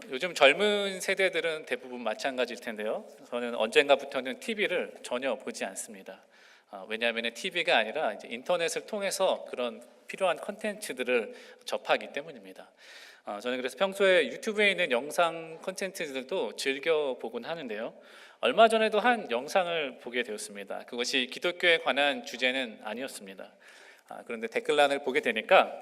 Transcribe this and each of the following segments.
요즘 젊은 세대들은 대부분 마찬가지일 텐데요. 저는 언젠가부터는 TV를 전혀 보지 않습니다. 왜냐하면 TV가 아니라 이제 인터넷을 통해서 그런 필요한 컨텐츠들을 접하기 때문입니다. 저는 그래서 평소에 유튜브에 있는 영상 컨텐츠들도 즐겨 보곤 하는데요. 얼마 전에도 한 영상을 보게 되었습니다. 그것이 기독교에 관한 주제는 아니었습니다. 그런데 댓글란을 보게 되니까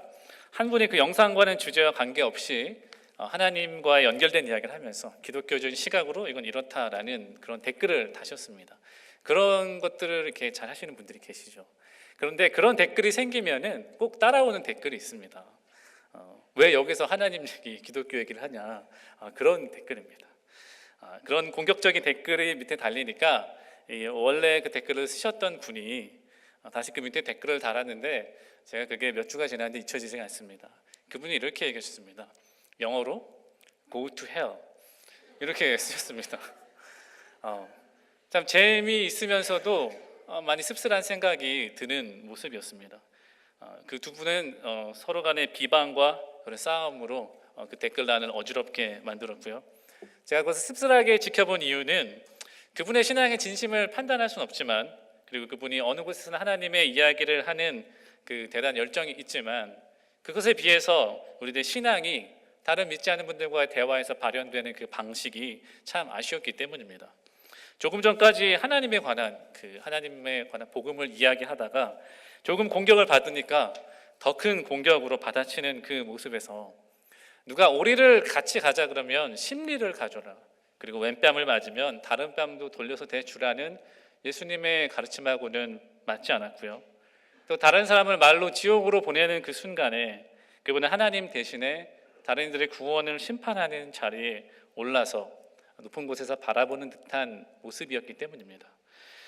한 분이 그 영상과는 주제와 관계없이 하나님과 연결된 이야기를 하면서 기독교적인 시각으로 이건 이렇다라는 그런 댓글을 다셨습니다. 그런 것들을 이렇게 잘 하시는 분들이 계시죠. 그런데 그런 댓글이 생기면은 꼭 따라오는 댓글이 있습니다. 왜 여기서 하나님 얘기, 기독교 얘기를 하냐, 그런 댓글입니다. 그런 공격적인 댓글이 밑에 달리니까 원래 그 댓글을 쓰셨던 분이 다시 그 밑에 댓글을 달았는데 제가 그게 몇 주가 지났는데 잊혀지지 않습니다. 그분이 이렇게 얘기하셨습니다. 영어로 go to hell 이렇게 쓰셨습니다. 참 재미있으면서도 많이 씁쓸한 생각이 드는 모습이었습니다. 그 두 분은 서로 간의 비방과 그런 싸움으로 그 댓글란을 어지럽게 만들었고요. 제가 그것을 씁쓸하게 지켜본 이유는 그분의 신앙의 진심을 판단할 수는 없지만, 그리고 그분이 어느 곳에서는 하나님의 이야기를 하는 그 대단한 열정이 있지만 그것에 비해서 우리들의 신앙이 다른 믿지 않는 분들과의 대화에서 발현되는 그 방식이 참 아쉬웠기 때문입니다. 조금 전까지 하나님에 관한 복음을 이야기하다가 조금 공격을 받으니까 더 큰 공격으로 받아치는 그 모습에서 누가 오리를 같이 가자 그러면 심리를 가져라, 그리고 왼뺨을 맞으면 다른 뺨도 돌려서 대주라는 예수님의 가르침하고는 맞지 않았고요. 또 다른 사람을 말로 지옥으로 보내는 그 순간에 그분은 하나님 대신에 다른 이들의 구원을 심판하는 자리에 올라서 높은 곳에서 바라보는 듯한 모습이었기 때문입니다.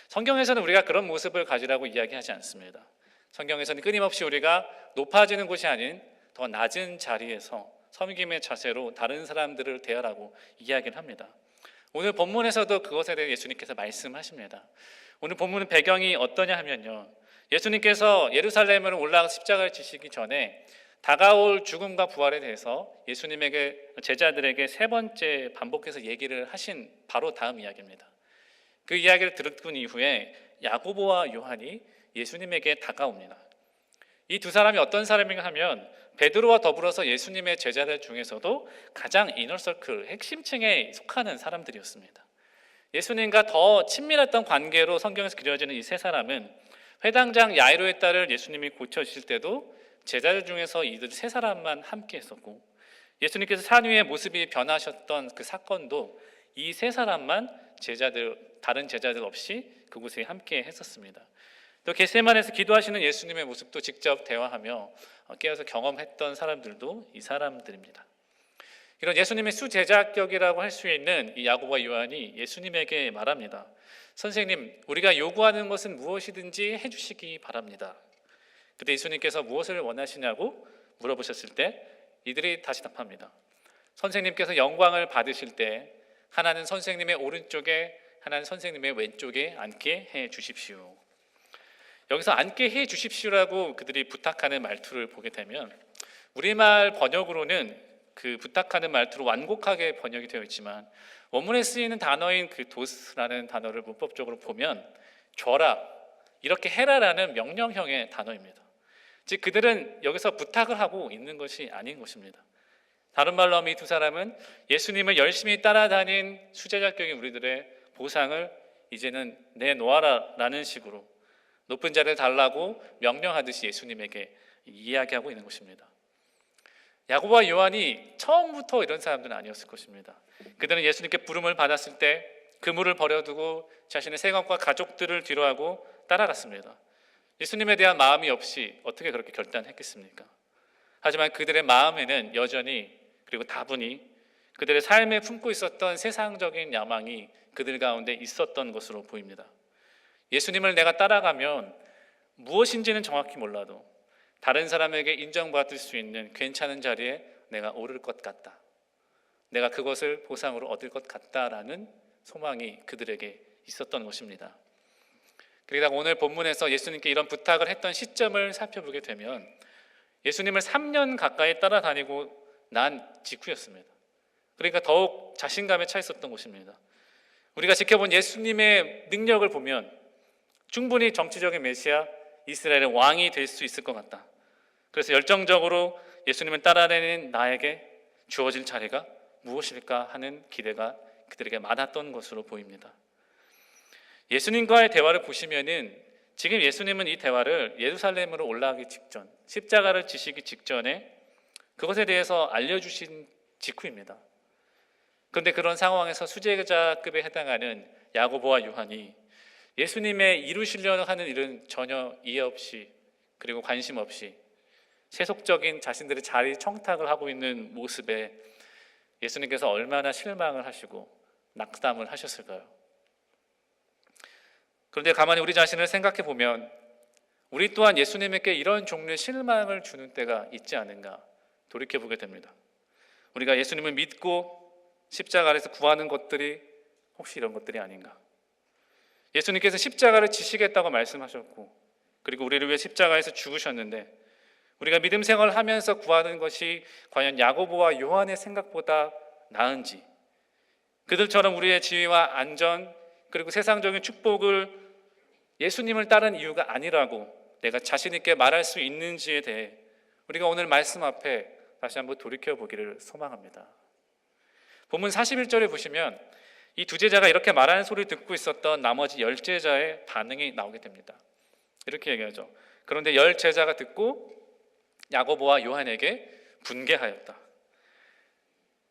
성경에서는 우리가 그런 모습을 가지라고 이야기하지 않습니다. 성경에서는 끊임없이 우리가 높아지는 곳이 아닌 더 낮은 자리에서 섬김의 자세로 다른 사람들을 대하라고 이야기를 합니다. 오늘 본문에서도 그것에 대해 예수님께서 말씀하십니다. 오늘 본문의 배경이 어떠냐 하면요, 예수님께서 예루살렘으로 올라가 십자가를 지시기 전에 다가올 죽음과 부활에 대해서 예수님에게, 제자들에게 세 번째 반복해서 얘기를 하신 바로 다음 이야기입니다. 그 이야기를 들은 이후에 야고보와 요한이 예수님에게 다가옵니다. 이 두 사람이 어떤 사람인가 하면 베드로와 더불어서 예수님의 제자들 중에서도 가장 이너서클, 핵심층에 속하는 사람들이었습니다. 예수님과 더 친밀했던 관계로 성경에서 그려지는 이 세 사람은 회당장 야이로의 딸을 예수님이 고쳐주실 때도 제자들 중에서 이들 세 사람만 함께 했었고, 예수님께서 산 위에 모습이 변하셨던 그 사건도 이 세 사람만 다른 제자들 없이 그곳에 함께 했었습니다. 또 겟세마네에서 기도하시는 예수님의 모습도 직접 대화하며 깨어서 경험했던 사람들도 이 사람들입니다. 이런 예수님의 수제자격이라고 할 수 있는 이 야고보와 요한이 예수님에게 말합니다. 선생님, 우리가 요구하는 것은 무엇이든지 해주시기 바랍니다. 그때 예수님께서 무엇을 원하시냐고 물어보셨을 때 이들이 다시 답합니다. 선생님께서 영광을 받으실 때 하나는 선생님의 오른쪽에, 하나는 선생님의 왼쪽에 앉게 해 주십시오. 여기서 앉게 해 주십시오라고 그들이 부탁하는 말투를 보게 되면 우리말 번역으로는 그 부탁하는 말투로 완곡하게 번역이 되어 있지만 원문에 쓰이는 단어인 그 도스라는 단어를 문법적으로 보면 줘라, 이렇게 해라라는 명령형의 단어입니다. 즉 그들은 여기서 부탁을 하고 있는 것이 아닌 것입니다. 다른 말로 하면 이 두 사람은 예수님을 열심히 따라다닌 수제자격인 우리들의 보상을 이제는 내놓아라라는 식으로 높은 자리를 달라고 명령하듯이 예수님에게 이야기하고 있는 것입니다. 야고보와 요한이 처음부터 이런 사람들은 아니었을 것입니다. 그들은 예수님께 부름을 받았을 때 그물을 버려두고 자신의 생업과 가족들을 뒤로하고 따라갔습니다. 예수님에 대한 마음이 없이 어떻게 그렇게 결단했겠습니까? 하지만 그들의 마음에는 여전히, 그리고 다분히 그들의 삶에 품고 있었던 세상적인 야망이 그들 가운데 있었던 것으로 보입니다. 예수님을 내가 따라가면 무엇인지는 정확히 몰라도 다른 사람에게 인정받을 수 있는 괜찮은 자리에 내가 오를 것 같다, 내가 그것을 보상으로 얻을 것 같다라는 소망이 그들에게 있었던 것입니다. 그러다 오늘 본문에서 예수님께 이런 부탁을 했던 시점을 살펴보게 되면 예수님을 3년 가까이 따라다니고 난 직후였습니다. 그러니까 더욱 자신감에 차 있었던 것입니다. 우리가 지켜본 예수님의 능력을 보면 충분히 정치적인 메시아, 이스라엘의 왕이 될 수 있을 것 같다. 그래서 열정적으로 예수님을 따라내는 나에게 주어질 자리가 무엇일까 하는 기대가 그들에게 많았던 것으로 보입니다. 예수님과의 대화를 보시면은 지금 예수님은 이 대화를 예루살렘으로 올라가기 직전, 십자가를 지시기 직전에 그것에 대해서 알려주신 직후입니다. 그런데 그런 상황에서 수제자급에 해당하는 야고보와 요한이 예수님의 이루시려고 하는 일은 전혀 이해 없이 그리고 관심 없이 세속적인 자신들의 자리 청탁을 하고 있는 모습에 예수님께서 얼마나 실망을 하시고 낙담을 하셨을까요? 그런데 가만히 우리 자신을 생각해 보면 우리 또한 예수님에게 이런 종류의 실망을 주는 때가 있지 않은가 돌이켜보게 됩니다. 우리가 예수님을 믿고 십자가 아래서 구하는 것들이 혹시 이런 것들이 아닌가? 예수님께서 십자가를 지시겠다고 말씀하셨고 그리고 우리를 위해 십자가에서 죽으셨는데 우리가 믿음 생활을 하면서 구하는 것이 과연 야고보와 요한의 생각보다 나은지, 그들처럼 우리의 지위와 안전 그리고 세상적인 축복을 예수님을 따른 이유가 아니라고 내가 자신 있게 말할 수 있는지에 대해 우리가 오늘 말씀 앞에 다시 한번 돌이켜보기를 소망합니다. 본문 41절에 보시면 이 두 제자가 이렇게 말하는 소리를 듣고 있었던 나머지 10제자의 반응이 나오게 됩니다. 이렇게 얘기하죠. 그런데 10제자가 듣고 야고보와 요한에게 분개하였다.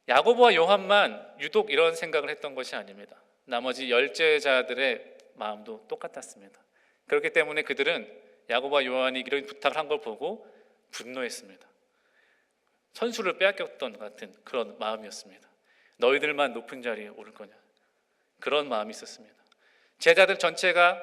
야고보와 요한만 유독 이런 생각을 했던 것이 아닙니다. 나머지 10제자들의 마음도 똑같았습니다. 그렇기 때문에 그들은 야고보와 요한이 이런 부탁을 한 걸 보고 분노했습니다. 선수를 빼앗겼던 것 같은 그런 마음이었습니다. 너희들만 높은 자리에 오를 거냐, 그런 마음이 있었습니다. 제자들 전체가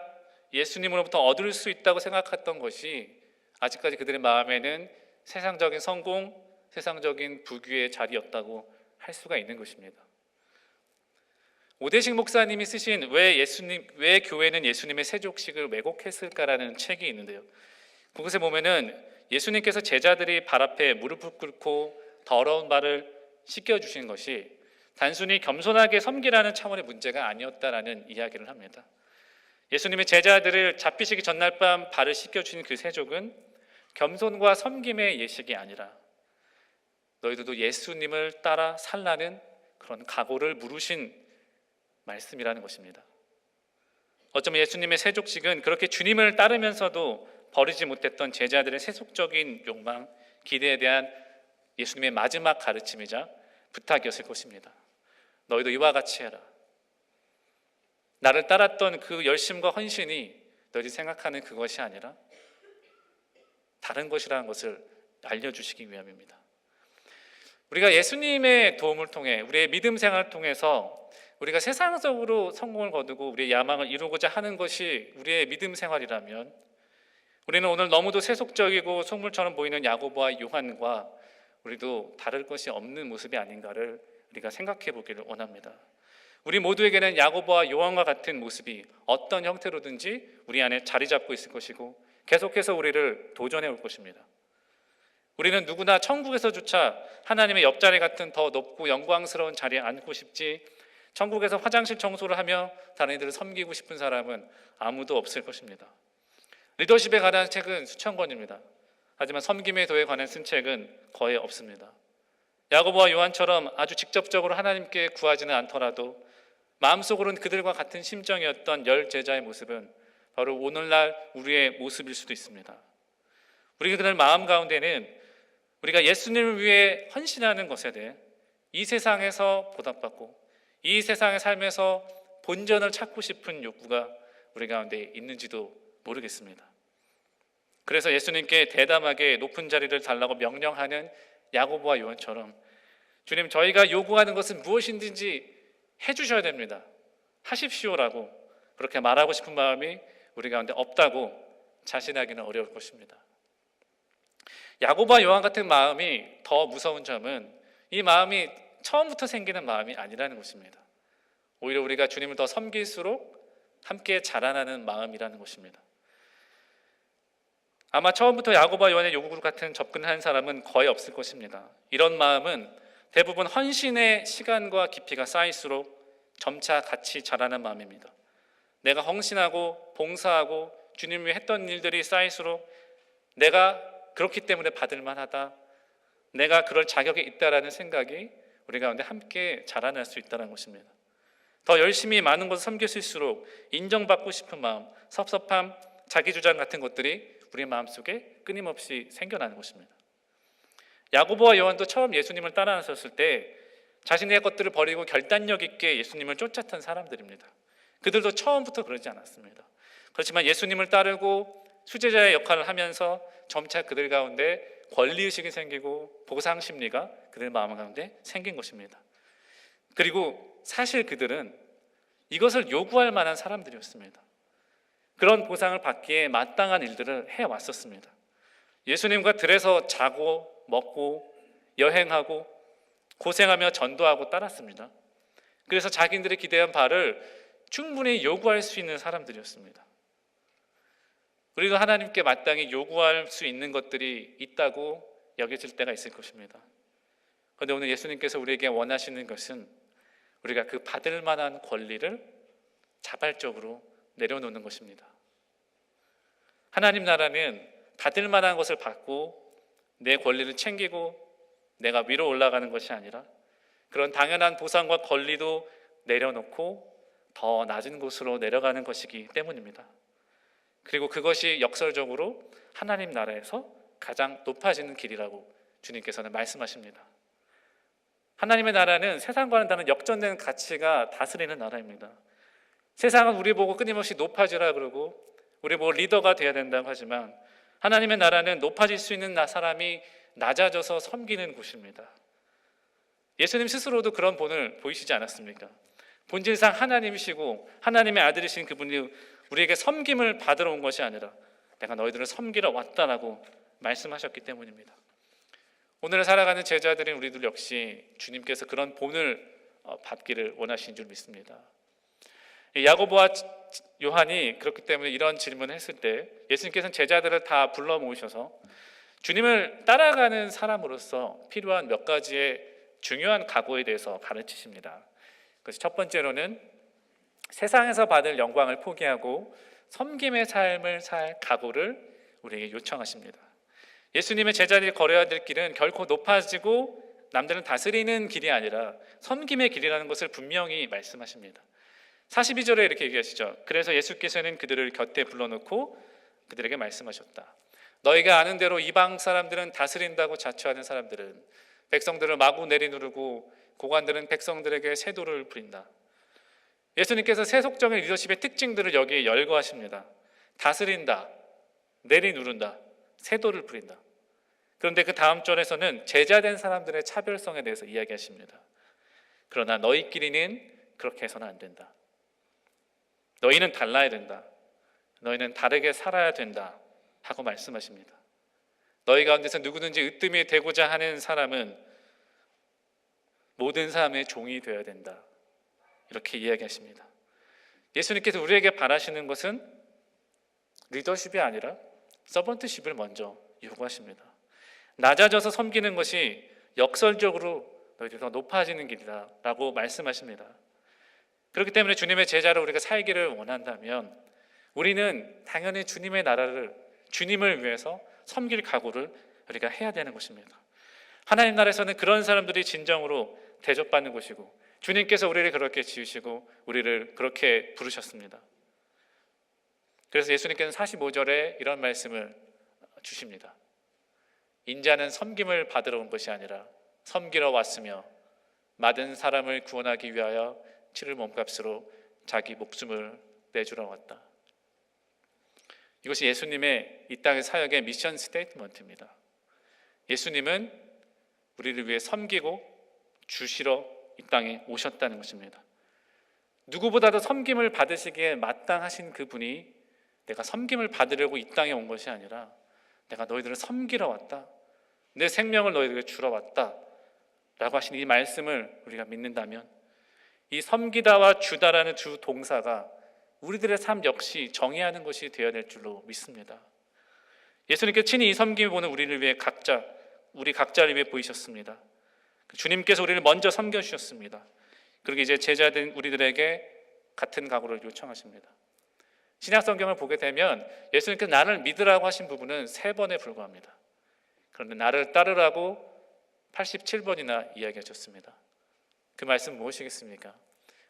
예수님으로부터 얻을 수 있다고 생각했던 것이 아직까지 그들의 마음에는 세상적인 성공, 세상적인 부귀의 자리였다고 할 수가 있는 것입니다. 오대식 목사님이 쓰신 왜 교회는 예수님의 세족식을 왜곡했을까라는 책이 있는데요. 그것에 보면은 예수님께서 제자들이 발 앞에 무릎을 꿇고 더러운 발을 씻겨주신 것이 단순히 겸손하게 섬기라는 차원의 문제가 아니었다라는 이야기를 합니다. 예수님의 제자들을 잡히시기 전날 밤 발을 씻겨주신 그 세족은 겸손과 섬김의 예식이 아니라 너희들도 예수님을 따라 살라는 그런 각오를 물으신 말씀이라는 것입니다. 어쩌면 예수님의 세족식은 그렇게 주님을 따르면서도 버리지 못했던 제자들의 세속적인 욕망, 기대에 대한 예수님의 마지막 가르침이자 부탁이었을 것입니다. 너희도 이와 같이 해라. 나를 따랐던 그 열심과 헌신이 너희들이 생각하는 그것이 아니라 다른 것이라는 것을 알려주시기 위함입니다. 우리가 예수님의 도움을 통해 우리의 믿음 생활을 통해서 우리가 세상적으로 성공을 거두고 우리의 야망을 이루고자 하는 것이 우리의 믿음 생활이라면 우리는 오늘 너무도 세속적이고 속물처럼 보이는 야고보와 요한과 우리도 다를 것이 없는 모습이 아닌가를 우리가 생각해 보기를 원합니다. 우리 모두에게는 야고보와 요한과 같은 모습이 어떤 형태로든지 우리 안에 자리 잡고 있을 것이고 계속해서 우리를 도전해 올 것입니다. 우리는 누구나 천국에서조차 하나님의 옆자리 같은 더 높고 영광스러운 자리에 앉고 싶지, 천국에서 화장실 청소를 하며 다른 이들을 섬기고 싶은 사람은 아무도 없을 것입니다. 리더십에 관한 책은 수천 권입니다. 하지만 섬김의 도에 관한 쓴 책은 거의 없습니다. 야고보와 요한처럼 아주 직접적으로 하나님께 구하지는 않더라도 마음속으로는 그들과 같은 심정이었던 10제자의 모습은 바로 오늘날 우리의 모습일 수도 있습니다. 우리 그들 마음 가운데는 우리가 예수님을 위해 헌신하는 것에 대해 이 세상에서 보답받고 이 세상의 삶에서 본전을 찾고 싶은 욕구가 우리 가운데 있는지도 모르겠습니다. 그래서 예수님께 대담하게 높은 자리를 달라고 명령하는 야고보와 요한처럼 주님, 저희가 요구하는 것은 무엇인지 해주셔야 됩니다. 하십시오라고 그렇게 말하고 싶은 마음이 우리 가운데 없다고 자신하기는 어려울 것입니다. 야고보와 요한 같은 마음이 더 무서운 점은 이 마음이 처음부터 생기는 마음이 아니라는 것입니다. 오히려 우리가 주님을 더 섬길수록 함께 자라나는 마음이라는 것입니다. 아마 처음부터 야고보와 요한의 요구 같은 접근한 사람은 거의 없을 것입니다. 이런 마음은 대부분 헌신의 시간과 깊이가 쌓일수록 점차 같이 자라는 마음입니다. 내가 헌신하고 봉사하고 주님 위해 했던 일들이 쌓일수록 내가 그렇기 때문에 받을 만하다, 내가 그럴 자격이 있다라는 생각이 우리 가운데 함께 자라날 수 있다는 것입니다. 더 열심히 많은 것을 섬겼을수록 인정받고 싶은 마음, 섭섭함, 자기주장 같은 것들이 우리 마음속에 끊임없이 생겨나는 것입니다. 야고보와 요한도 처음 예수님을 따라 나섰을 때 자신의 것들을 버리고 결단력 있게 예수님을 쫓았던 사람들입니다. 그들도 처음부터 그러지 않았습니다. 그렇지만 예수님을 따르고 수제자의 역할을 하면서 점차 그들 가운데 권리의식이 생기고 보상심리가 그들 마음 가운데 생긴 것입니다. 그리고 사실 그들은 이것을 요구할 만한 사람들이었습니다. 그런 보상을 받기에 마땅한 일들을 해왔었습니다. 예수님과 들에서 자고 먹고 여행하고 고생하며 전도하고 따랐습니다. 그래서 자기들이 기대한 바를 충분히 요구할 수 있는 사람들이었습니다. 우리도 하나님께 마땅히 요구할 수 있는 것들이 있다고 여겨질 때가 있을 것입니다. 그런데 오늘 예수님께서 우리에게 원하시는 것은 우리가 그 받을 만한 권리를 자발적으로 내려놓는 것입니다. 하나님 나라는 받을 만한 것을 받고 내 권리를 챙기고 내가 위로 올라가는 것이 아니라 그런 당연한 보상과 권리도 내려놓고 더 낮은 곳으로 내려가는 것이기 때문입니다. 그리고 그것이 역설적으로 하나님 나라에서 가장 높아지는 길이라고 주님께서는 말씀하십니다. 하나님의 나라는 세상과는 다른 역전된 가치가 다스리는 나라입니다. 세상은 우리 보고 끊임없이 높아지라 그러고 우리 보고 리더가 되어야 된다고 하지만 하나님의 나라는 높아질 수 있는 사람이 낮아져서 섬기는 곳입니다. 예수님 스스로도 그런 본을 보이시지 않았습니까? 본질상 하나님이시고 하나님의 아들이신 그분이 우리에게 섬김을 받으러 온 것이 아니라 내가 너희들을 섬기러 왔다라고 말씀하셨기 때문입니다. 오늘을 살아가는 제자들인 우리들 역시 주님께서 그런 본을 받기를 원하신 줄 믿습니다. 야고보와 요한이 그렇기 때문에 이런 질문을 했을 때 예수님께서는 제자들을 다 불러 모으셔서 주님을 따라가는 사람으로서 필요한 몇 가지의 중요한 각오에 대해서 가르치십니다. 그래서 첫 번째로는 세상에서 받을 영광을 포기하고 섬김의 삶을 살 각오를 우리에게 요청하십니다. 예수님의 제자들이 걸어야 될 길은 결코 높아지고 남들은 다스리는 길이 아니라 섬김의 길이라는 것을 분명히 말씀하십니다. 42절에 이렇게 얘기하시죠. 그래서 예수께서는 그들을 곁에 불러놓고 그들에게 말씀하셨다. 너희가 아는 대로 이방 사람들은 다스린다고 자처하는 사람들은 백성들을 마구 내리누르고 고관들은 백성들에게 세도를 부린다. 예수님께서 세속적인 리더십의 특징들을 여기에 열거하십니다. 다스린다, 내리누른다, 세도를 부린다. 그런데 그 다음 절에서는 제자된 사람들의 차별성에 대해서 이야기하십니다. 그러나 너희끼리는 그렇게 해서는 안 된다. 너희는 달라야 된다. 너희는 다르게 살아야 된다 하고 말씀하십니다. 너희 가운데서 누구든지 으뜸이 되고자 하는 사람은 모든 사람의 종이 되어야 된다. 이렇게 이야기하십니다. 예수님께서 우리에게 바라시는 것은 리더십이 아니라 서번트십을 먼저 요구하십니다. 낮아져서 섬기는 것이 역설적으로 너희들이 더 높아지는 길이다 라고 말씀하십니다. 그렇기 때문에 주님의 제자로 우리가 살기를 원한다면 우리는 당연히 주님의 나라를 주님을 위해서 섬길 각오를 우리가 해야 되는 것입니다. 하나님 나라에서는 그런 사람들이 진정으로 대접받는 곳이고 주님께서 우리를 그렇게 지으시고 우리를 그렇게 부르셨습니다. 그래서 예수님께서는 45절에 이런 말씀을 주십니다. 인자는 섬김을 받으러 온 것이 아니라 섬기러 왔으며 맞은 사람을 구원하기 위하여 치를 몸값으로 자기 목숨을 내주러 왔다. 이것이 예수님의 이 땅의 사역의 미션 스테이트먼트입니다. 예수님은 우리를 위해 섬기고 주시러 이 땅에 오셨다는 것입니다. 누구보다도 섬김을 받으시기에 마땅하신 그분이 내가 섬김을 받으려고 이 땅에 온 것이 아니라 내가 너희들을 섬기러 왔다, 내 생명을 너희들에게 주러 왔다 라고 하신 이 말씀을 우리가 믿는다면 이 섬기다와 주다라는 두 동사가 우리들의 삶 역시 정의하는 것이 되어야 될 줄로 믿습니다. 예수님께서 친히 이 섬김을 보는 우리를 위해 우리 각자를 위해 보이셨습니다. 주님께서 우리를 먼저 섬겨주셨습니다. 그리고 이제 제자된 우리들에게 같은 각오를 요청하십니다. 신약 성경을 보게 되면 예수님께서 나를 믿으라고 하신 부분은 3번에 불과합니다. 그런데 나를 따르라고 87번이나 이야기하셨습니다. 그 말씀 무엇이겠습니까?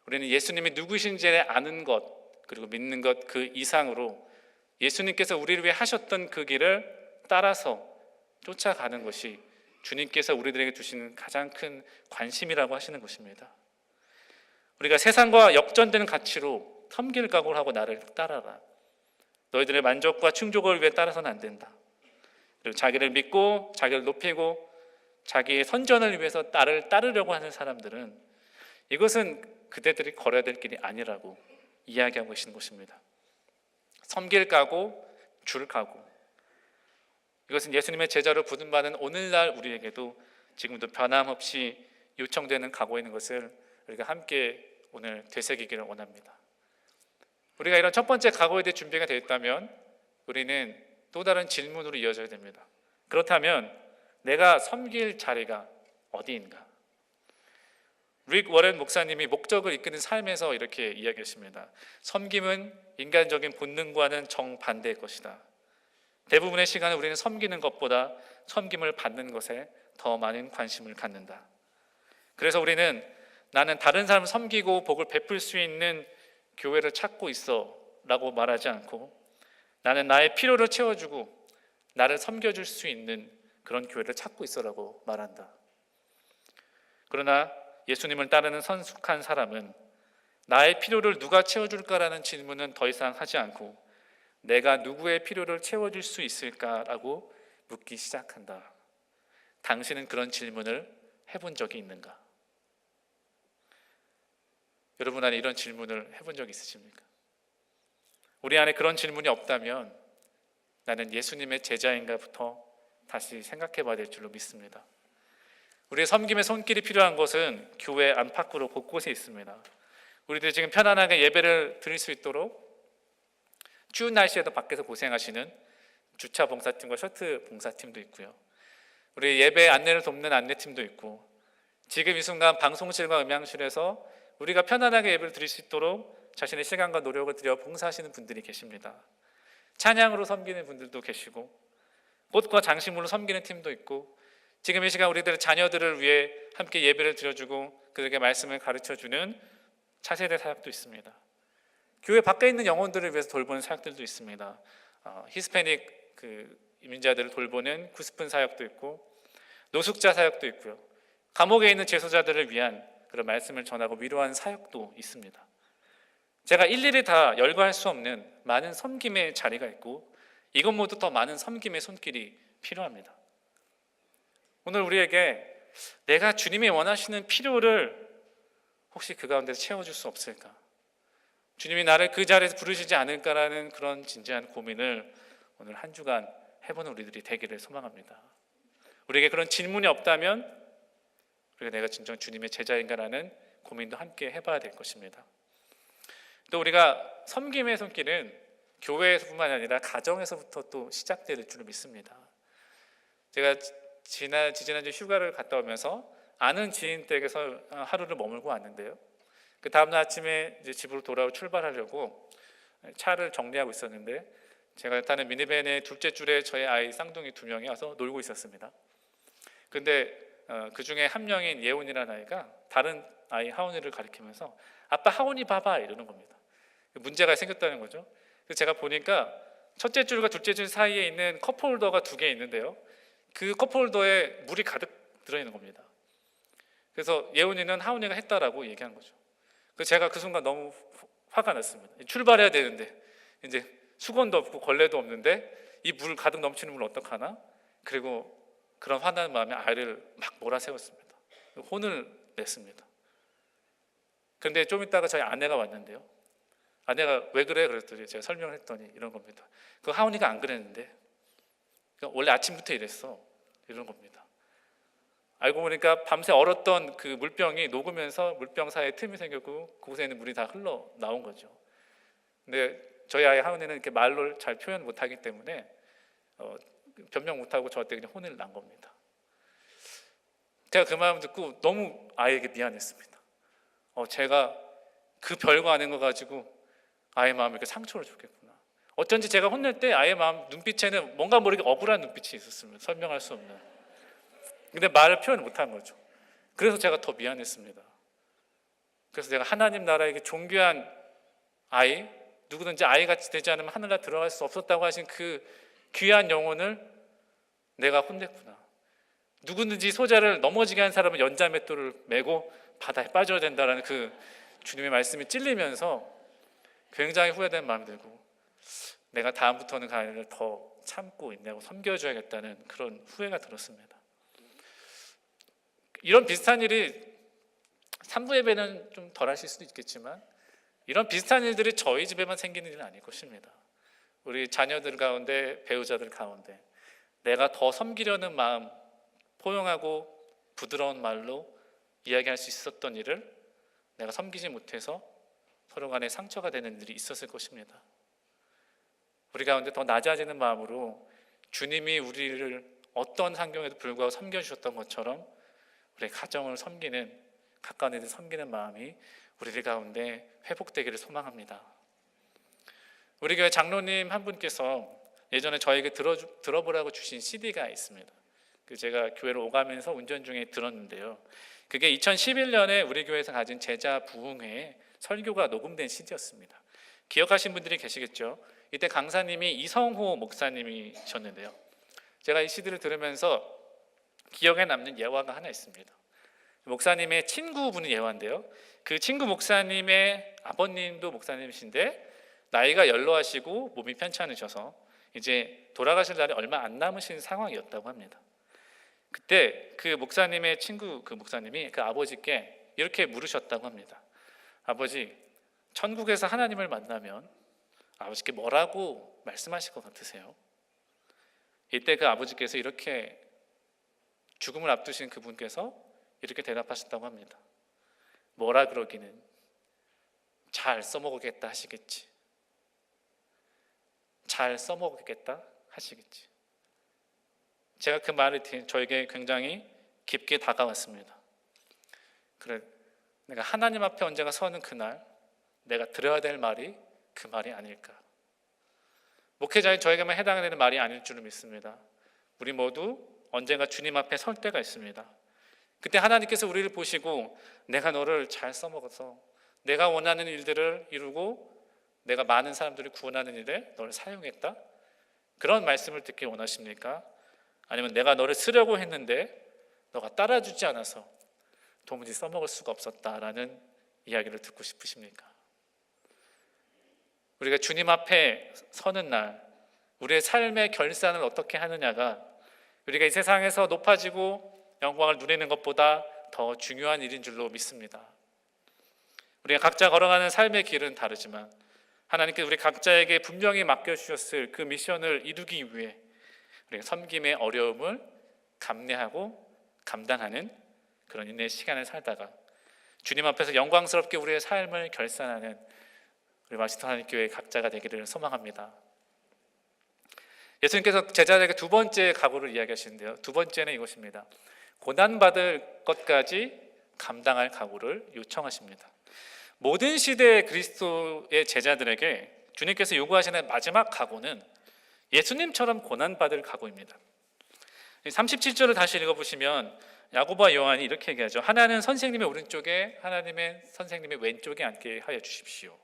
우리는 예수님이 누구신지 아는 것, 그리고 믿는 것 그 이상으로 예수님께서 우리를 위해 하셨던 그 길을 따라서 쫓아가는 것이 주님께서 우리들에게 주시는 가장 큰 관심이라고 하시는 것입니다. 우리가 세상과 역전되는 가치로 섬길 각오를 하고 나를 따라라. 너희들의 만족과 충족을 위해 따라서는 안 된다. 그리고 자기를 믿고 자기를 높이고 자기의 선전을 위해서 나를 따르려고 하는 사람들은 이것은 그대들이 걸어야 될 길이 아니라고 이야기하고 계시는 것입니다. 섬길 각오, 줄 각오. 이것은 예수님의 제자로 부름받은 오늘날 우리에게도 지금도 변함없이 요청되는 각오인 것을 우리가 함께 오늘 되새기기를 원합니다. 우리가 이런 첫 번째 각오에 대해 준비가 되어 있다면 우리는 또 다른 질문으로 이어져야 됩니다. 그렇다면 내가 섬길 자리가 어디인가? 릭 워렌 목사님이 목적을 이끄는 삶에서 이렇게 이야기했습니다. 섬김은 인간적인 본능과는 정반대의 것이다. 대부분의 시간을 우리는 섬기는 것보다 섬김을 받는 것에 더 많은 관심을 갖는다. 그래서 우리는 나는 다른 사람을 섬기고 복을 베풀 수 있는 교회를 찾고 있어 라고 말하지 않고 나는 나의 필요를 채워주고 나를 섬겨줄 수 있는 그런 교회를 찾고 있어 라고 말한다. 그러나 예수님을 따르는 성숙한 사람은 나의 필요를 누가 채워줄까라는 질문은 더 이상 하지 않고 내가 누구의 필요를 채워줄 수 있을까라고 묻기 시작한다. 당신은 그런 질문을 해본 적이 있는가? 여러분 안에 이런 질문을 해본 적이 있으십니까? 우리 안에 그런 질문이 없다면 나는 예수님의 제자인가부터 다시 생각해 봐야 될 줄로 믿습니다. 우리의 섬김의 손길이 필요한 것은 교회 안팎으로 곳곳에 있습니다. 우리들이 지금 편안하게 예배를 드릴 수 있도록 추운 날씨에도 밖에서 고생하시는 주차 봉사팀과 셔틀 봉사팀도 있고요. 우리 예배 안내를 돕는 안내팀도 있고 지금 이 순간 방송실과 음향실에서 우리가 편안하게 예배를 드릴 수 있도록 자신의 시간과 노력을 들여 봉사하시는 분들이 계십니다. 찬양으로 섬기는 분들도 계시고 꽃과 장식물로 섬기는 팀도 있고 지금 이 시간 우리들의 자녀들을 위해 함께 예배를 드려주고 그들에게 말씀을 가르쳐주는 차세대 사역도 있습니다. 교회 밖에 있는 영혼들을 위해서 돌보는 사역들도 있습니다. 히스패닉 이민자들을 돌보는 구스푼 사역도 있고 노숙자 사역도 있고요. 감옥에 있는 재소자들을 위한 그런 말씀을 전하고 위로하는 사역도 있습니다. 제가 일일이 다 열거할 수 없는 많은 섬김의 자리가 있고 이것 모두 더 많은 섬김의 손길이 필요합니다. 오늘 우리에게 내가 주님이 원하시는 필요를 혹시 그 가운데서 채워줄 수 없을까? 주님이 나를 그 자리에서 부르시지 않을까라는 그런 진지한 고민을 오늘 한 주간 해보는 우리들이 되기를 소망합니다. 우리에게 그런 질문이 없다면 우리가 내가 진정 주님의 제자인가라는 고민도 함께 해봐야 될 것입니다. 또 우리가 섬김의 손길은 교회에서뿐만 아니라 가정에서부터 또 시작될 줄 믿습니다. 제가 지난주 휴가를 갔다 오면서 아는 지인 댁에서 하루를 머물고 왔는데요. 그 다음날 아침에 이제 집으로 출발하려고 차를 정리하고 있었는데 제가 타는 미니밴의 둘째 줄에 저의 아이 쌍둥이 2명이 와서 놀고 있었습니다. 근데 그 중에 한 명인 예원이라는 아이가 다른 아이 하온이를 가리키면서 아빠 하온이 봐봐 이러는 겁니다. 문제가 생겼다는 거죠. 그래서 제가 보니까 첫째 줄과 둘째 줄 사이에 있는 컵홀더가 2개 있는데요. 그 컵홀더에 물이 가득 들어있는 겁니다. 그래서 예원이는 하온이가 했다라고 얘기한 거죠. 그래서 제가 그 순간 너무 화가 났습니다. 출발해야 되는데 이제 수건도 없고 걸레도 없는데 이 물 가득 넘치는 물 어떡하나? 그리고 그런 화나는 마음에 아이를 막 몰아세웠습니다. 혼을 냈습니다. 그런데 좀 있다가 저희 아내가 왔는데요. 아내가 왜 그래? 그랬더니 제가 설명을 했더니 이런 겁니다. 그 하온이가 안 그랬는데 원래 아침부터 이랬어. 이런 겁니다. 알고 보니까 밤새 얼었던 그 물병이 녹으면서 물병 사이에 틈이 생겼고 그곳에 있는 물이 다 흘러 나온 거죠. 근데 저희 아이 하은이는 이렇게 말로 잘 표현 못하기 때문에 변명 못하고 저한테 그냥 혼을 난 겁니다. 제가 그 마음 듣고 너무 아이에게 미안했습니다. 제가 그 별거 아닌 거 가지고 아이의 마음에 이렇게 상처를 줬겠구나. 어쩐지 제가 혼낼 때 아이의 마음 눈빛에는 뭔가 모르게 억울한 눈빛이 있었습니다. 설명할 수 없는. 근데 말을 표현 못한 거죠. 그래서 제가 더 미안했습니다. 그래서 제가 하나님 나라에 존귀한 아이, 누구든지 아이같이 되지 않으면 하늘나라 들어갈 수 없었다고 하신 그 귀한 영혼을 내가 혼냈구나. 누구든지 소자를 넘어지게 한 사람은 연자맷돌을 메고 바다에 빠져야 된다라는 그 주님의 말씀이 찔리면서 굉장히 후회된 마음이 들고, 내가 다음부터는 그 아이를 더 참고 인내하고 섬겨줘야겠다는 그런 후회가 들었습니다. 이런 비슷한 일이 산부 예배는 좀 덜 하실 수도 있겠지만, 이런 비슷한 일들이 저희 집에만 생기는 일은 아닐 것입니다. 우리 자녀들 가운데, 배우자들 가운데 내가 더 섬기려는 마음, 포용하고 부드러운 말로 이야기할 수 있었던 일을 내가 섬기지 못해서 서로 간에 상처가 되는 일이 있었을 것입니다. 우리 가운데 더 낮아지는 마음으로 주님이 우리를 어떤 환경에도 불구하고 섬겨주셨던 것처럼 우리 가정을 섬기는, 가까운 이들 섬기는 마음이 우리들 가운데 회복되기를 소망합니다. 우리 교회 장로님 한 분께서 예전에 저에게 들어보라고 주신 CD가 있습니다. 제가 교회를 오가면서 운전 중에 들었는데요, 그게 2011년에 우리 교회에서 가진 제자 부흥회에 설교가 녹음된 CD였습니다. 기억하신 분들이 계시겠죠? 이때 강사님이 이성호 목사님이셨는데요, 제가 이 CD를 들으면서 기억에 남는 예화가 하나 있습니다. 목사님의 친구분이 예화인데요, 그 친구 목사님의 아버님도 목사님이신데 나이가 연로하시고 몸이 편찮으셔서 이제 돌아가실 날이 얼마 안 남으신 상황이었다고 합니다. 그때 그 목사님의 친구, 그 목사님이 그 아버지께 이렇게 물으셨다고 합니다. 아버지, 천국에서 하나님을 만나면 아버지께 뭐라고 말씀하실 것 같으세요? 이때 그 아버지께서 이렇게, 죽음을 앞두신 그분께서 이렇게 대답하셨다고 합니다. 뭐라 그러기는, 잘 써먹겠다 하시겠지. 잘 써먹겠다 하시겠지. 제가 그 말이 저에게 굉장히 깊게 다가왔습니다. 그래, 내가 하나님 앞에 언제가 서는 그날 내가 들어야 될 말이 그 말이 아닐까. 목회자인 저에게만 해당되는 말이 아닐 줄을 믿습니다. 우리 모두 언젠가 주님 앞에 설 때가 있습니다. 그때 하나님께서 우리를 보시고 내가 너를 잘 써먹어서 내가 원하는 일들을 이루고 내가 많은 사람들을 구원하는 일에 너를 사용했다, 그런 말씀을 듣기 원하십니까? 아니면 내가 너를 쓰려고 했는데 너가 따라주지 않아서 도무지 써먹을 수가 없었다라는 이야기를 듣고 싶으십니까? 우리가 주님 앞에 서는 날 우리의 삶의 결산을 어떻게 하느냐가 우리가 이 세상에서 높아지고 영광을 누리는 것보다 더 중요한 일인 줄로 믿습니다. 우리가 각자 걸어가는 삶의 길은 다르지만 하나님께서 우리 각자에게 분명히 맡겨주셨을 그 미션을 이루기 위해 우리가 섬김의 어려움을 감내하고 감당하는 그런 인내의 시간을 살다가 주님 앞에서 영광스럽게 우리의 삶을 결산하는 우리 마시터 하나님 교회 각자가 되기를 소망합니다. 예수님께서 제자들에게 두 번째 각오를 이야기하시는데요, 두 번째는 이것입니다. 고난받을 것까지 감당할 각오를 요청하십니다. 모든 시대의 그리스도의 제자들에게 주님께서 요구하시는 마지막 각오는 예수님처럼 고난받을 각오입니다. 37절을 다시 읽어보시면 야고보와 요한이 이렇게 얘기하죠. 하나는 선생님의 오른쪽에, 하나님의 선생님의 왼쪽에 앉게 하여 주십시오.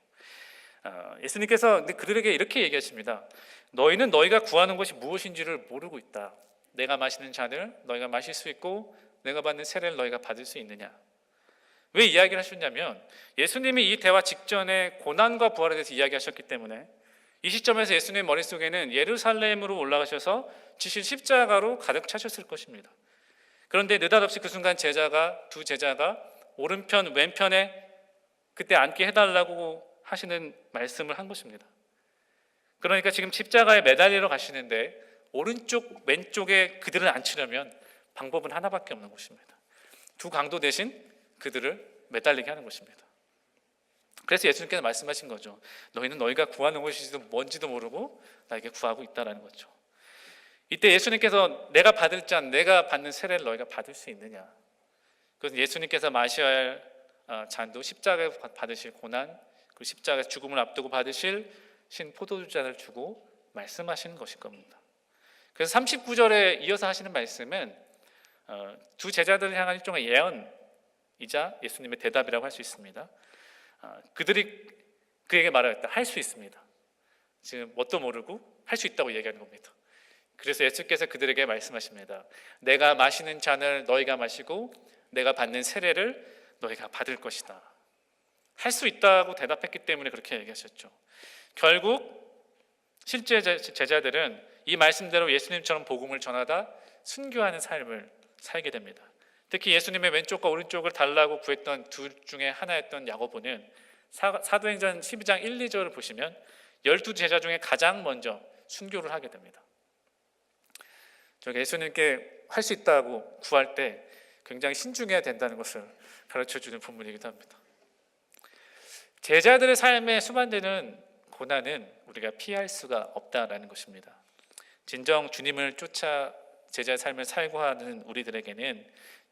예수님께서 그들에게 이렇게 얘기하십니다. 너희는 너희가 구하는 것이 무엇인지를 모르고 있다. 내가 마시는 잔을 너희가 마실 수 있고 내가 받는 세례를 너희가 받을 수 있느냐. 왜 이야기를 하셨냐면 예수님이 이 대화 직전에 고난과 부활에 대해서 이야기하셨기 때문에 이 시점에서 예수님 머릿속에는 예루살렘으로 올라가셔서 지실 십자가로 가득 차셨을 것입니다. 그런데 느닷없이 그 순간 두 제자가 오른편 왼편에 그때 앉게 해달라고 하시는 말씀을 한 것입니다. 그러니까 지금 십자가에 매달리러 가시는데 오른쪽 왼쪽에 그들을 앉히려면 방법은 하나밖에 없는 것입니다. 두 강도 대신 그들을 매달리게 하는 것입니다. 그래서 예수님께서 말씀하신 거죠. 너희는 너희가 구하는 것이 뭔지도 모르고 나에게 구하고 있다라는 거죠. 이때 예수님께서 내가 받을 잔, 내가 받는 세례를 너희가 받을 수 있느냐, 그래서 예수님께서 마셔야 할 잔도 십자가에 받으실 고난, 그 십자가에서 죽음을 앞두고 받으실 신 포도주잔을 주고 말씀하시는 것일 겁니다. 그래서 39절에 이어서 하시는 말씀은 두 제자들을 향한 일종의 예언이자 예수님의 대답이라고 할 수 있습니다. 그들이 그에게 말하였다. 할 수 있습니다. 지금 뭣도 모르고 할 수 있다고 얘기하는 겁니다. 그래서 예수께서 그들에게 말씀하십니다. 내가 마시는 잔을 너희가 마시고 내가 받는 세례를 너희가 받을 것이다. 할 수 있다고 대답했기 때문에 그렇게 얘기하셨죠. 결국 실제 제자들은 이 말씀대로 예수님처럼 복음을 전하다 순교하는 삶을 살게 됩니다. 특히 예수님의 왼쪽과 오른쪽을 달라고 구했던 둘 중에 하나였던 야고보는 사도행전 12장 1, 2절을 보시면 12제자 중에 가장 먼저 순교를 하게 됩니다. 예수님께 할 수 있다고 구할 때 굉장히 신중해야 된다는 것을 가르쳐주는 본문이기도 합니다. 제자들의 삶에 수반되는 고난은 우리가 피할 수가 없다라는 것입니다. 진정 주님을 쫓아 제자의 삶을 살고 하는 우리들에게는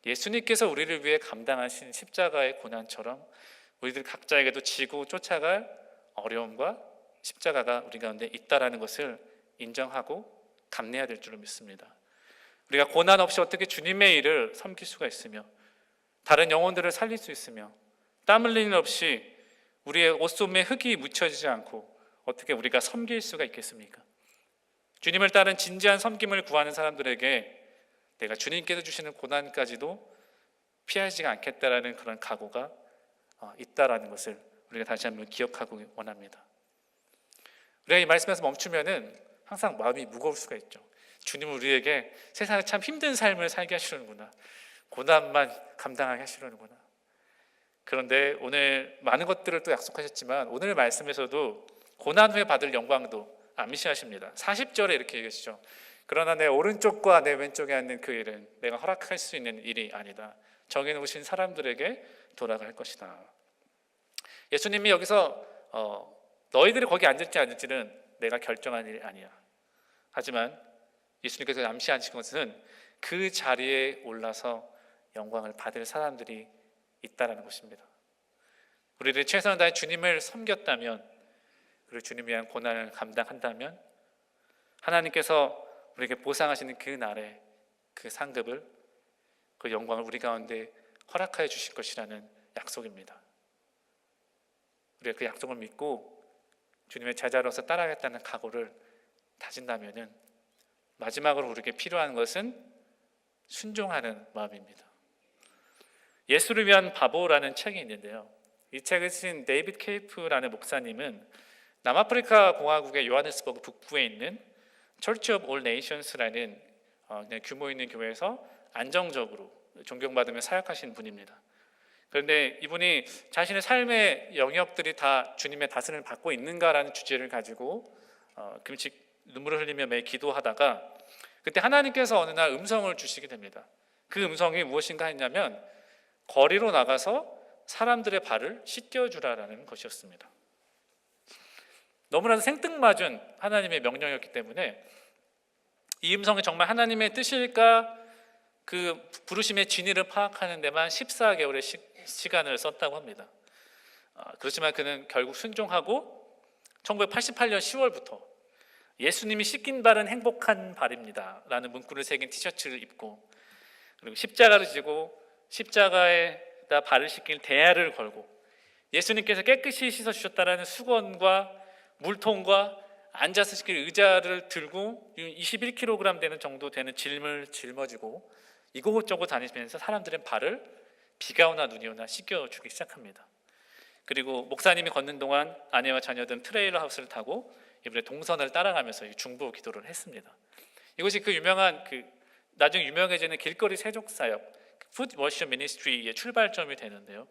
예수님께서 우리를 위해 감당하신 십자가의 고난처럼 우리들 각자에게도 지고 쫓아갈 어려움과 십자가가 우리 가운데 있다라는 것을 인정하고 감내해야 될 줄을 믿습니다. 우리가 고난 없이 어떻게 주님의 일을 섬길 수가 있으며 다른 영혼들을 살릴 수 있으며 땀 흘리는 일 없이 우리의 옷소매에 흙이 묻혀지지 않고 어떻게 우리가 섬길 수가 있겠습니까? 주님을 따른 진지한 섬김을 구하는 사람들에게 내가 주님께서 주시는 고난까지도 피하지 않겠다라는 그런 각오가 있다라는 것을 우리가 다시 한번 기억하고 원합니다. 우리가 이 말씀에서 멈추면은 항상 마음이 무거울 수가 있죠. 주님은 우리에게 세상에 참 힘든 삶을 살게 하시는구나, 고난만 감당하게 하시려는구나. 그런데 오늘 많은 것들을 또 약속하셨지만 오늘 말씀에서도 고난 후에 받을 영광도 암시하십니다. 40절에 이렇게 얘기하시죠. 그러나 내 오른쪽과 내 왼쪽에 앉는 그 일은 내가 허락할 수 있는 일이 아니다. 정해놓으신 사람들에게 돌아갈 것이다. 예수님이 여기서 너희들이 거기 앉을지 앉을지는 내가 결정한 일이 아니야. 하지만 예수님께서 암시하신 것은 그 자리에 올라서 영광을 받을 사람들이 있다라는 것입니다. 우리들이 최선을 다해 주님을 섬겼다면, 그리고 주님을 위한 고난을 감당한다면 하나님께서 우리에게 보상하시는 그 날에 그 상급을, 그 영광을 우리 가운데 허락하여 주실 것이라는 약속입니다. 우리가 그 약속을 믿고 주님의 제자로서 따라가겠다는 각오를 다진다면은 마지막으로 우리에게 필요한 것은 순종하는 마음입니다. 예수를 위한 바보라는 책이 있는데요. 이 책을 쓴 데이빗 케이프라는 목사님은 남아프리카 공화국의 요하네스버그 북부에 있는 처치 오브 올 네이션스라는 규모 있는 교회에서 안정적으로 존경받으며 사역하신 분입니다. 그런데 이분이 자신의 삶의 영역들이 다 주님의 다스림을 받고 있는가라는 주제를 가지고 금식 눈물을 흘리며 매일 기도하다가 그때 하나님께서 어느 날 음성을 주시게 됩니다. 그 음성이 무엇인가 했냐면 거리로 나가서 사람들의 발을 씻겨주라라는 것이었습니다. 너무나도 생뚱맞은 하나님의 명령이었기 때문에 이 음성이 정말 하나님의 뜻일까, 그 부르심의 진위를 파악하는 데만 14개월의 시간을 썼다고 합니다. 그렇지만 그는 결국 순종하고 1988년 10월부터 예수님이 씻긴 발은 행복한 발입니다 라는 문구를 새긴 티셔츠를 입고, 그리고 십자가를 지고 십자가에다 발을 씻길 대야를 걸고 예수님께서 깨끗이 씻어주셨다라는 수건과 물통과 앉아서 씻길 의자를 들고 21kg 되는 정도 되는 짐을 짊어지고 이곳저곳 다니면서 사람들의 발을 비가 오나 눈이 오나 씻겨주기 시작합니다. 그리고 목사님이 걷는 동안 아내와 자녀들은 트레일러 하우스를 타고 이번에 동선을 따라가면서 중보 기도를 했습니다. 이것이 그 유명한 나중에 유명해지는 길거리 세족사역 푸드 워시업 미니스트리의 출발점이 되는데요.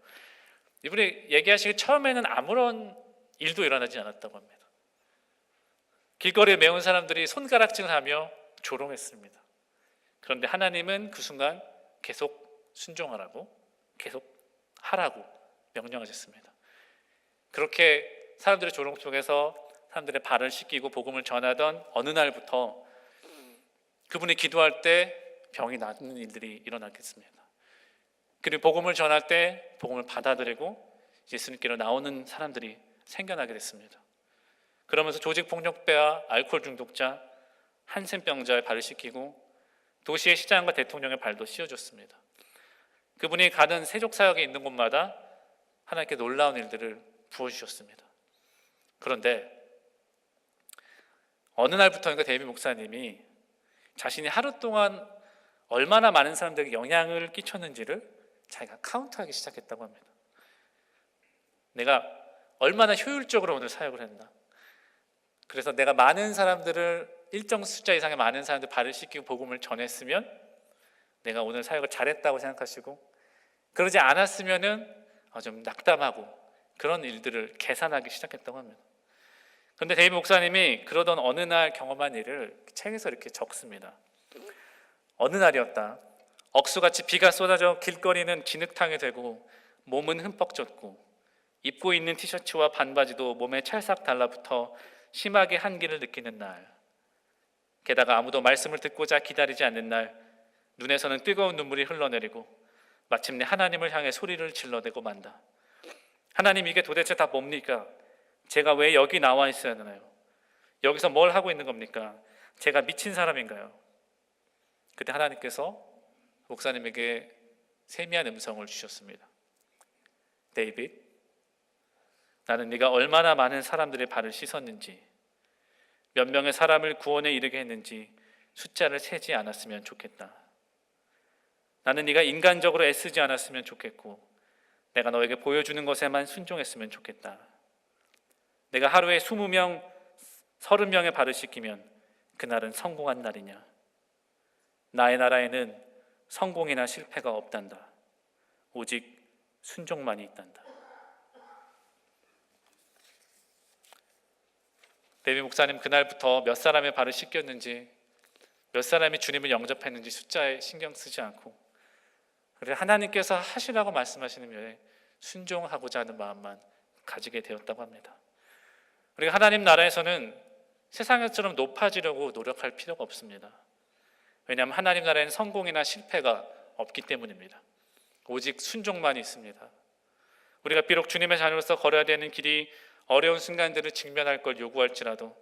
이분이 얘기하시기 처음에는 아무런 일도 일어나지 않았다고 합니다. 길거리에 메운 사람들이 손가락질을 하며 조롱했습니다. 그런데 하나님은 그 순간 계속 순종하라고, 계속 하라고 명령하셨습니다. 그렇게 사람들의 조롱 속에서 사람들의 발을 씻기고 복음을 전하던 어느 날부터 그분이 기도할 때 병이 낫는 일들이 일어나겠습니다. 그리고 복음을 전할 때 복음을 받아들이고 예수님께로 나오는 사람들이 생겨나게 됐습니다. 그러면서 조직폭력배와 알코올 중독자, 한센병자의 발을 씻기고 도시의 시장과 대통령의 발도 씌워줬습니다. 그분이 가는 세족사역에 있는 곳마다 하나님께 놀라운 일들을 부어주셨습니다. 그런데 어느 날부터인가 데이비 목사님이 자신이 하루 동안 얼마나 많은 사람들에게 영향을 끼쳤는지를 자기가 카운트하기 시작했다고 합니다. 내가 얼마나 효율적으로 오늘 사역을 했나. 그래서 내가 많은 사람들을 일정 숫자 이상의 많은 사람들 발을 씻기고 복음을 전했으면 내가 오늘 사역을 잘했다고 생각하시고, 그러지 않았으면은 좀 낙담하고 그런 일들을 계산하기 시작했다고 합니다. 그런데 데이비 목사님이 그러던 어느 날 경험한 일을 책에서 이렇게 적습니다. 어느 날이었다. 억수같이 비가 쏟아져 길거리는 진흙탕이 되고 몸은 흠뻑 젖고 입고 있는 티셔츠와 반바지도 몸에 찰싹 달라붙어 심하게 한기를 느끼는 날, 게다가 아무도 말씀을 듣고자 기다리지 않는 날, 눈에서는 뜨거운 눈물이 흘러내리고 마침내 하나님을 향해 소리를 질러대고 만다. 하나님, 이게 도대체 다 뭡니까? 제가 왜 여기 나와 있어야 하나요? 여기서 뭘 하고 있는 겁니까? 제가 미친 사람인가요? 그때 하나님께서 목사님에게 세미한 음성을 주셨습니다. 데이빗, 나는 네가 얼마나 많은 사람들의 발을 씻었는지, 몇 명의 사람을 구원에 이르게 했는지 숫자를 세지 않았으면 좋겠다. 나는 네가 인간적으로 애쓰지 않았으면 좋겠고 내가 너에게 보여주는 것에만 순종했으면 좋겠다. 내가 하루에 20명, 30명의 발을 씻기면 그날은 성공한 날이냐. 나의 나라에는 성공이나 실패가 없단다. 오직 순종만이 있단다. 데이비 목사님 그날부터 몇 사람의 발을 씻겼는지, 몇 사람이 주님을 영접했는지 숫자에 신경 쓰지 않고 그래서 하나님께서 하시라고 말씀하시는 면에 순종하고자 하는 마음만 가지게 되었다고 합니다. 우리가 하나님 나라에서는 세상처럼 높아지려고 노력할 필요가 없습니다. 왜냐하면 하나님 나라에는 성공이나 실패가 없기 때문입니다. 오직 순종만이 있습니다. 우리가 비록 주님의 자녀로서 걸어야 되는 길이 어려운 순간들을 직면할 걸 요구할지라도,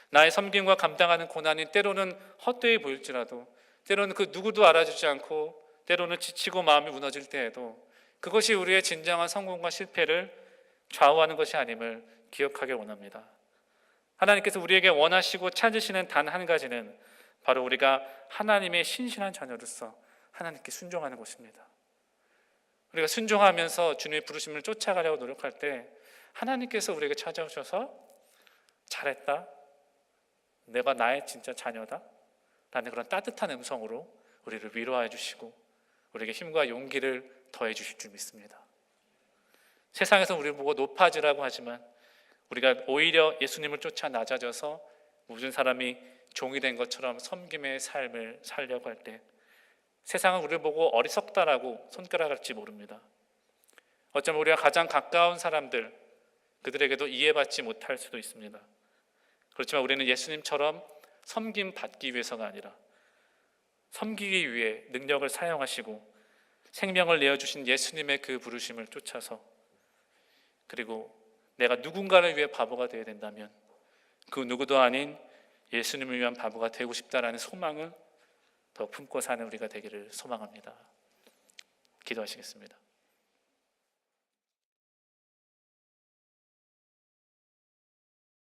나의 섬김과 감당하는 고난이 때로는 헛되이 보일지라도, 때로는 그 누구도 알아주지 않고 때로는 지치고 마음이 무너질 때에도 그것이 우리의 진정한 성공과 실패를 좌우하는 것이 아님을 기억하길 원합니다. 하나님께서 우리에게 원하시고 찾으시는 단 한 가지는 바로 우리가 하나님의 신실한 자녀로서 하나님께 순종하는 것입니다. 우리가 순종하면서 주님의 부르심을 쫓아가려고 노력할 때 하나님께서 우리에게 찾아오셔서 잘했다, 내가 나의 진짜 자녀다 라는 그런 따뜻한 음성으로 우리를 위로해 주시고 우리에게 힘과 용기를 더해 주실 줄 믿습니다. 세상에서 우리를 보고 높아지라고 하지만 우리가 오히려 예수님을 쫓아 낮아져서 모든 사람이 종이 된 것처럼 섬김의 삶을 살려고 할 때 세상은 우리를 보고 어리석다라고 손가락질지 모릅니다. 어쩌면 우리가 가장 가까운 사람들, 그들에게도 이해받지 못할 수도 있습니다. 그렇지만 우리는 예수님처럼 섬김 받기 위해서가 아니라 섬기기 위해 능력을 사용하시고 생명을 내어주신 예수님의 그 부르심을 쫓아서, 그리고 내가 누군가를 위해 바보가 되어야 된다면 그 누구도 아닌 예수님을 위한 바보가 되고 싶다라는 소망을 더 품고 사는 우리가 되기를 소망합니다. 기도하시겠습니다.